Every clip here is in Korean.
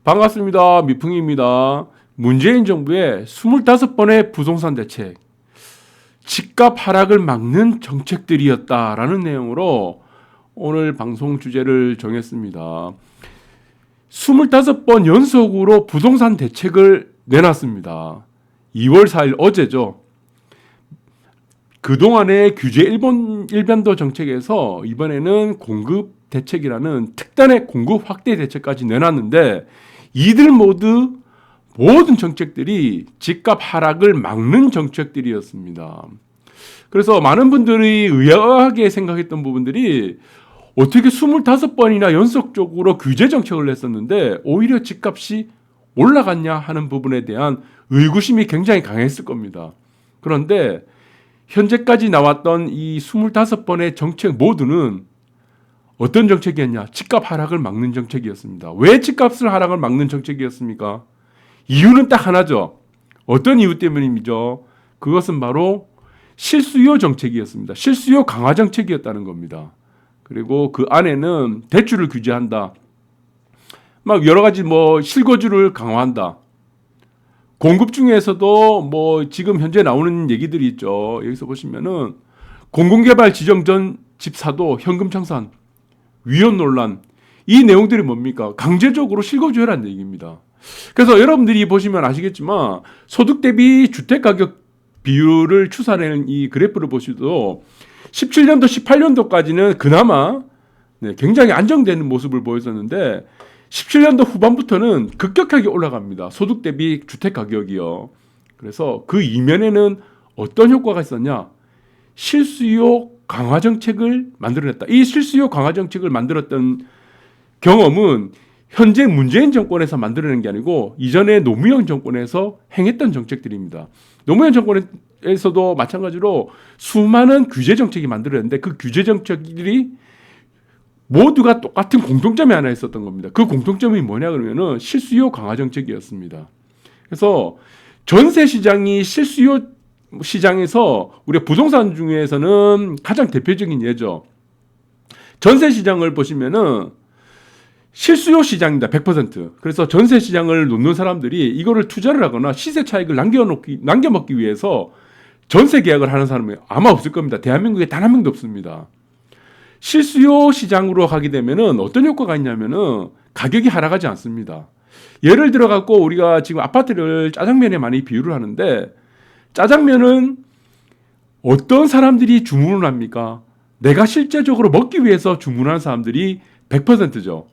반갑습니다. 미풍입니다. 문재인 정부의 25번의 부동산 대책, 집값 하락을 막는 정책들이었다라는 내용으로 오늘 방송 주제를 정했습니다. 25번 연속으로 부동산 대책을 내놨습니다. 2월 4일 어제죠. 그동안의 규제 일변도 정책에서 이번에는 공급 대책이라는 특단의 공급 확대 대책까지 내놨는데, 이들 모두 모든 정책들이 집값 하락을 막는 정책들이었습니다. 그래서 많은 분들이 의아하게 생각했던 부분들이, 어떻게 25번이나 연속적으로 규제 정책을 냈었는데 오히려 집값이 올라갔냐 하는 부분에 대한 의구심이 굉장히 강했을 겁니다. 그런데 현재까지 나왔던 이 25번의 정책 모두는 어떤 정책이었냐? 집값 하락을 막는 정책이었습니다. 왜 집값을 하락을 막는 정책이었습니까? 이유는 딱 하나죠. 어떤 이유 때문이죠? 그것은 바로 실수요 정책이었습니다. 실수요 강화 정책이었다는 겁니다. 그리고 그 안에는 대출을 규제한다. 막 여러 가지 실거주를 강화한다. 공급 중에서도 지금 현재 나오는 얘기들이 있죠. 여기서 보시면은 공공개발 지정 전 집사도 현금 청산, 위헌 논란, 이 내용들이 뭡니까? 강제적으로 실거주해라는 얘기입니다. 그래서 여러분들이 보시면 아시겠지만 소득 대비 주택 가격 비율을 추산하는 이 그래프를 보시도 17년도, 18년도까지는 그나마 굉장히 안정되는 모습을 보였었는데 17년도 후반부터는 급격하게 올라갑니다. 소득 대비 주택 가격이요. 그래서 그 이면에는 어떤 효과가 있었냐? 실수요 강화 정책을 만들어냈다. 이 실수요 강화 정책을 만들었던 경험은 현재 문재인 정권에서 만들어낸 게 아니고 이전에 노무현 정권에서 행했던 정책들입니다. 노무현 정권에서도 마찬가지로 수많은 규제 정책이 만들어냈는데 그 규제 정책들이 모두가 똑같은 공통점이 하나 있었던 겁니다. 그 공통점이 뭐냐 그러면은 실수요 강화 정책이었습니다. 그래서 전세 시장이 실수요 시장에서 우리가 부동산 중에서는 가장 대표적인 예죠. 전세 시장을 보시면은 실수요 시장입니다. 100%. 그래서 전세 시장을 놓는 사람들이 이거를 투자를 하거나 시세 차익을 남겨먹기 위해서 전세 계약을 하는 사람이 아마 없을 겁니다. 대한민국에 단 한 명도 없습니다. 실수요 시장으로 하게 되면은 어떤 효과가 있냐면은 가격이 하락하지 않습니다. 예를 들어 갖고 우리가 지금 아파트를 짜장면에 많이 비유를 하는데, 짜장면은 어떤 사람들이 주문을 합니까? 내가 실제적으로 먹기 위해서 주문한 사람들이 100%죠.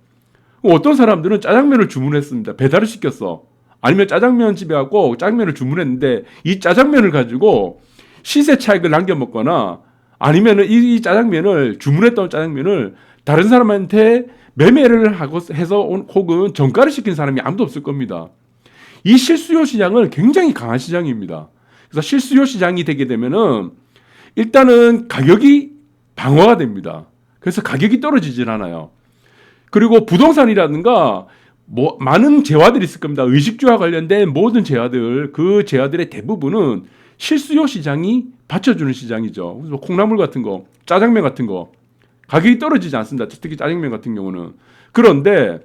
어떤 사람들은 짜장면을 주문했습니다. 배달을 시켰어. 아니면 짜장면 집에 가고 짜장면을 주문했는데 이 짜장면을 가지고 시세 차익을 남겨 먹거나, 아니면 이 짜장면을 주문했던 짜장면을 다른 사람한테 매매를 하고 해서 혹은 정가를 시킨 사람이 아무도 없을 겁니다. 이 실수요 시장은 굉장히 강한 시장입니다. 그래서 실수요 시장이 되게 되면은 일단은 가격이 방어가 됩니다. 그래서 가격이 떨어지질 않아요. 그리고 부동산이라든가 많은 재화들이 있을 겁니다. 의식주와 관련된 모든 재화들, 그 재화들의 대부분은 실수요 시장이 받쳐주는 시장이죠. 그래서 콩나물 같은 거, 짜장면 같은 거 가격이 떨어지지 않습니다. 특히 짜장면 같은 경우는. 그런데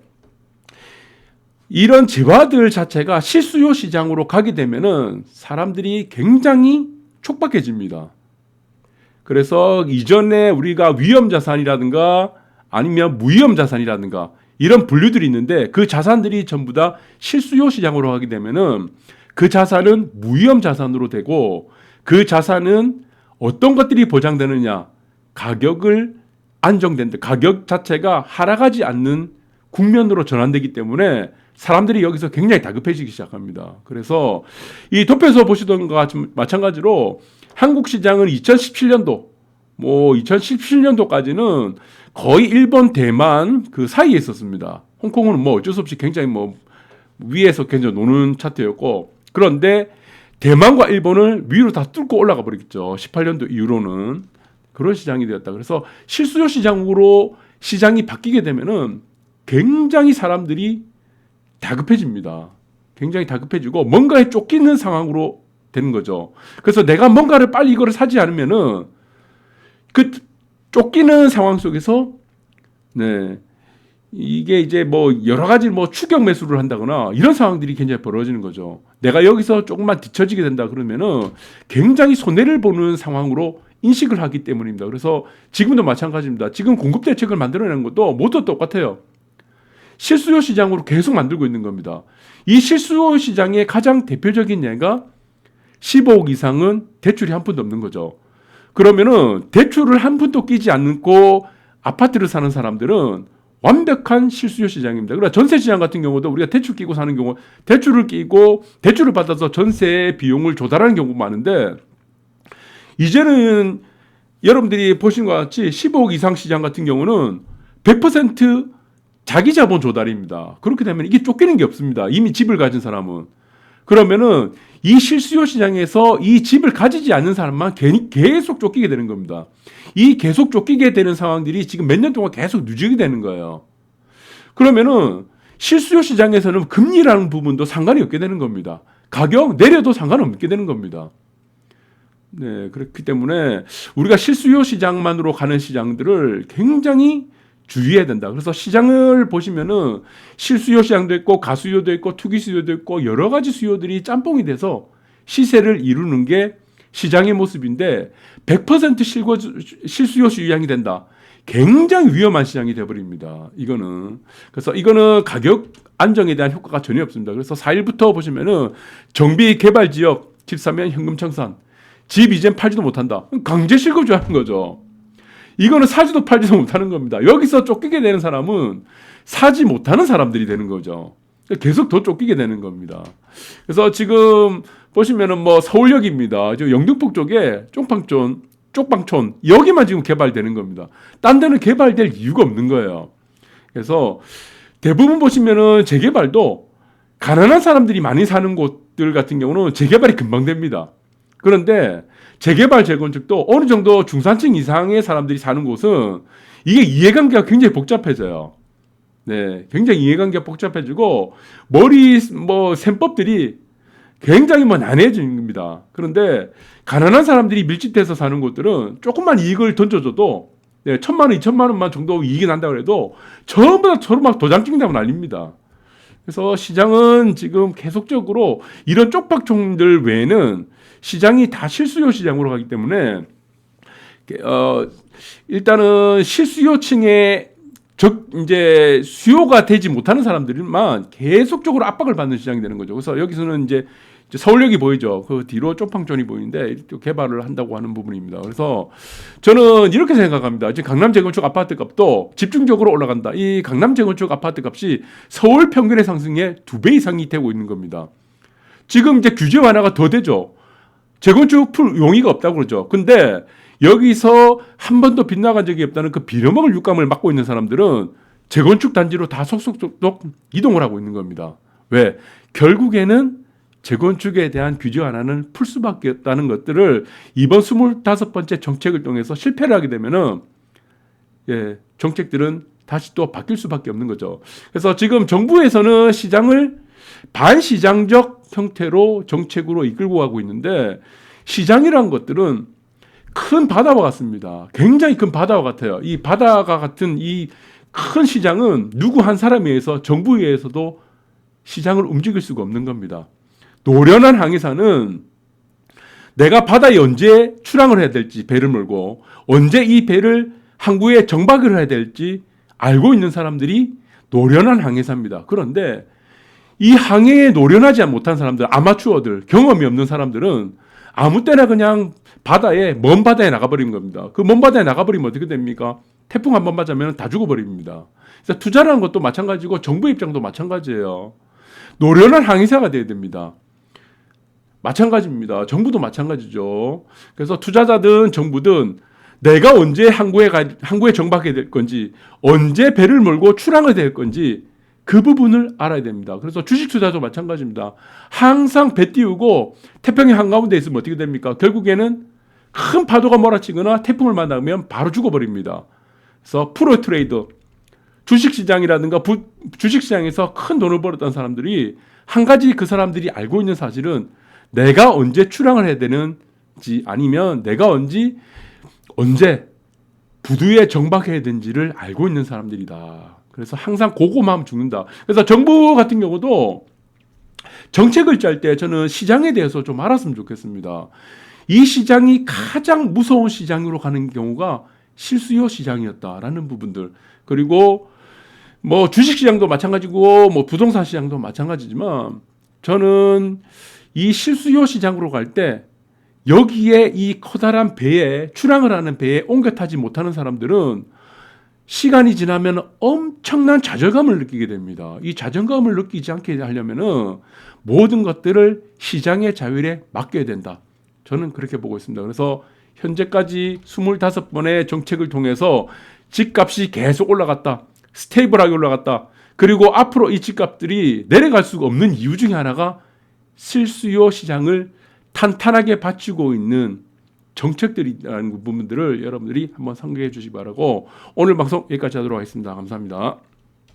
이런 재화들 자체가 실수요 시장으로 가게 되면은 사람들이 굉장히 촉박해집니다. 그래서 이전에 우리가 위험 자산이라든가 아니면 무위험 자산이라든가 이런 분류들이 있는데, 그 자산들이 전부 다 실수요 시장으로 하게 되면은 그 자산은 무위험 자산으로 되고, 그 자산은 어떤 것들이 보장되느냐? 가격을 안정된다. 가격 자체가 하락하지 않는 국면으로 전환되기 때문에 사람들이 여기서 굉장히 다급해지기 시작합니다. 그래서 이 도표에서 보시던 것과 마찬가지로 한국 시장은 2017년도 2017년도까지는 거의 일본, 대만 그 사이에 있었습니다. 홍콩은 어쩔 수 없이 굉장히 위에서 굉장히 노는 차트였고, 그런데 대만과 일본을 위로 다 뚫고 올라가 버리겠죠. 18년도 이후로는 그런 시장이 되었다. 그래서 실수요 시장으로 시장이 바뀌게 되면은 굉장히 사람들이 다급해집니다. 굉장히 다급해지고 뭔가에 쫓기는 상황으로 되는 거죠. 그래서 내가 뭔가를 빨리 이거를 사지 않으면은 그 쫓기는 상황 속에서 이게 이제 뭐 여러 가지 뭐 추격 매수를 한다거나 이런 상황들이 굉장히 벌어지는 거죠. 내가 여기서 조금만 뒤처지게 된다 그러면은 굉장히 손해를 보는 상황으로 인식을 하기 때문입니다. 그래서 지금도 마찬가지입니다. 지금 공급 대책을 만들어내는 것도 모두 똑같아요. 실수요 시장으로 계속 만들고 있는 겁니다. 이 실수요 시장의 가장 대표적인 예가 15억 이상은 대출이 한 푼도 없는 거죠. 그러면은 대출을 한 푼도 끼지 않고 아파트를 사는 사람들은 완벽한 실수요 시장입니다. 그러나 전세 시장 같은 경우도 우리가 대출 끼고 사는 경우 대출을 끼고 대출을 받아서 전세 비용을 조달하는 경우가 많은데 이제는 여러분들이 보신 것 같이 15억 이상 시장 같은 경우는 100% 자기 자본 조달입니다. 그렇게 되면 이게 쫓기는 게 없습니다. 이미 집을 가진 사람은. 그러면은 이 실수요 시장에서 이 집을 가지지 않는 사람만 계속 쫓기게 되는 겁니다. 이 계속 쫓기게 되는 상황들이 지금 몇 년 동안 계속 누적이 되는 거예요. 그러면은 실수요 시장에서는 금리라는 부분도 상관이 없게 되는 겁니다. 가격 내려도 상관없게 되는 겁니다. 네, 그렇기 때문에 우리가 실수요 시장만으로 가는 시장들을 굉장히 주의해야 된다. 그래서 시장을 보시면은 실수요 시장도 있고 가수요도 있고 투기 수요도 있고 여러 가지 수요들이 짬뽕이 돼서 시세를 이루는 게 시장의 모습인데 100% 실수요 시장이 된다. 굉장히 위험한 시장이 돼버립니다. 이거는. 그래서 이거는 가격 안정에 대한 효과가 전혀 없습니다. 그래서 4일부터 보시면은 정비 개발 지역 집 사면 현금 청산. 집 이젠 팔지도 못한다. 강제 실거주하는 거죠. 이거는 사지도 팔지도 못하는 겁니다. 여기서 쫓기게 되는 사람은 사지 못하는 사람들이 되는 거죠. 계속 더 쫓기게 되는 겁니다. 그래서 지금 보시면은 뭐 서울역입니다. 지금 영등포 쪽에 쪽방촌 여기만 지금 개발되는 겁니다. 딴 데는 개발될 이유가 없는 거예요. 그래서 대부분 보시면은 재개발도 가난한 사람들이 많이 사는 곳들 같은 경우는 재개발이 금방 됩니다. 그런데 재개발 재건축도 어느 정도 중산층 이상의 사람들이 사는 곳은 이게 이해관계가 굉장히 복잡해져요. 네, 굉장히 이해관계가 복잡해지고 셈법들이 굉장히 난해해지는 겁니다. 그런데 가난한 사람들이 밀집돼서 사는 곳들은 조금만 이익을 던져줘도 1,000만 원, 2,000만 원만 정도 이익이 난다고 해도 전부 다 서로 막 도장 찍는다고 난립니다. 그래서 시장은 지금 계속적으로 이런 쪽박촌들 외에는 시장이 다 실수요 시장으로 가기 때문에 일단은 실수요층에 이제 수요가 되지 못하는 사람들만 계속적으로 압박을 받는 시장이 되는 거죠. 그래서 여기서는 이제 서울역이 보이죠. 그 뒤로 쪽방촌이 보이는데 개발을 한다고 하는 부분입니다. 그래서 저는 이렇게 생각합니다. 지금 강남 재건축 아파트 값도 집중적으로 올라간다. 이 강남 재건축 아파트 값이 서울 평균의 상승의 2배 이상이 되고 있는 겁니다. 지금 이제 규제 완화가 더 되죠. 재건축 풀 용의가 없다고 그러죠. 근데 여기서 한 번도 빗나간 적이 없다는 그 빌어먹을 육감을 맡고 있는 사람들은 재건축 단지로 다 속속속 이동을 하고 있는 겁니다. 왜? 결국에는 재건축에 대한 규제 완화는 풀 수밖에 없다는 것들을 이번 25번째 정책을 통해서 실패를 하게 되면은 정책들은 다시 또 바뀔 수밖에 없는 거죠. 그래서 지금 정부에서는 시장을 반시장적 형태로 정책으로 이끌고 가고 있는데 시장이라는 것들은 큰 바다와 같습니다. 굉장히 큰 바다와 같아요. 이 바다가 같은 이 큰 시장은 누구 한 사람에 의해서 정부에 의해서도 시장을 움직일 수가 없는 겁니다. 노련한 항해사는 내가 바다에 언제 출항을 해야 될지 배를 몰고 언제 이 배를 항구에 정박을 해야 될지 알고 있는 사람들이 노련한 항해사입니다. 그런데 이 항해에 노련하지 못한 사람들, 아마추어들, 경험이 없는 사람들은 아무 때나 그냥 먼 바다에 나가버리는 겁니다. 그 먼 바다에 나가버리면 어떻게 됩니까? 태풍 한 번 맞으면 다 죽어버립니다. 그래서 투자라는 것도 마찬가지고 정부 입장도 마찬가지예요. 노련한 항해사가 돼야 됩니다. 마찬가지입니다. 정부도 마찬가지죠. 그래서 투자자든 정부든 내가 언제 항구에 정박해야 될 건지, 언제 배를 몰고 출항을 될 건지 그 부분을 알아야 됩니다. 그래서 주식 투자도 마찬가지입니다. 항상 배 띄우고 태평양 한가운데 있으면 어떻게 됩니까? 결국에는 큰 파도가 몰아치거나 태풍을 만나면 바로 죽어버립니다. 그래서 프로 트레이더, 주식시장이라든가 주식시장에서 큰 돈을 벌었던 사람들이 한 가지 그 사람들이 알고 있는 사실은 내가 언제 출항을 해야 되는지 아니면 내가 언제 부두에 정박해야 되는지를 알고 있는 사람들이다. 그래서 항상 고구마하면 죽는다. 그래서 정부 같은 경우도 정책을 짤 때 저는 시장에 대해서 좀 알았으면 좋겠습니다. 이 시장이 가장 무서운 시장으로 가는 경우가 실수요 시장이었다라는 부분들. 그리고 뭐 주식 시장도 마찬가지고 뭐 부동산 시장도 마찬가지지만 저는 이 실수요 시장으로 갈 때 여기에 이 커다란 배에 출항을 하는 배에 옮겨 타지 못하는 사람들은 시간이 지나면 엄청난 좌절감을 느끼게 됩니다. 이 좌절감을 느끼지 않게 하려면은 모든 것들을 시장의 자율에 맡겨야 된다. 저는 그렇게 보고 있습니다. 그래서 현재까지 25번의 정책을 통해서 집값이 계속 올라갔다. 스테이블하게 올라갔다. 그리고 앞으로 이 집값들이 내려갈 수가 없는 이유 중에 하나가 실수요 시장을 탄탄하게 받치고 있는 정책들이라는 부분들을 여러분들이 한번 상기해 주시기 바라고 오늘 방송 여기까지 하도록 하겠습니다. 감사합니다.